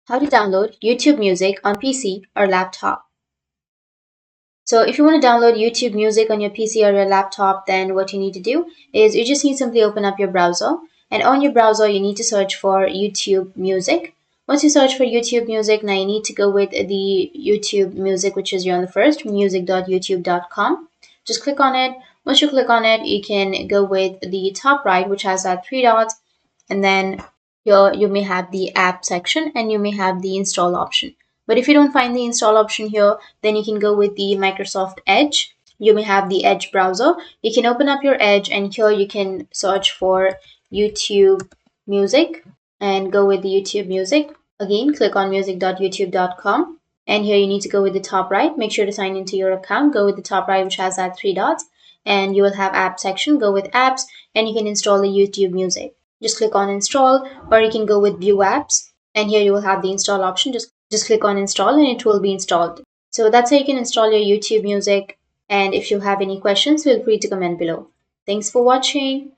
How to download YouTube Music on PC or laptop. So if you want to download YouTube Music on your PC or your laptop, then what you need to do is you just need to simply open up your browser, and on your browser you need to search for YouTube Music. Once you search for YouTube Music, now you need to go with the YouTube Music, which is here on the first, music.youtube.com. Just click on it. Once you click on it, you can go with the top right, which has that three dots, and then here you may have the app section and you may have the install option. But if you don't find the install option here, then you can go with the Microsoft Edge. You may have the Edge browser. You can open up your Edge, and here you can search for YouTube Music and go with the YouTube Music. Again, click on music.youtube.com, and here you need to go with the top right. Make sure to sign into your account. Go with the top right, which has that three dots, and you will have app section. Go with apps, and you can install the YouTube Music. Just click on install, or you can go with view apps, and here you will have the install option. Just click on install and it will be installed. So that's how you can install your YouTube Music. And if you have any questions, feel free to comment below. Thanks for watching.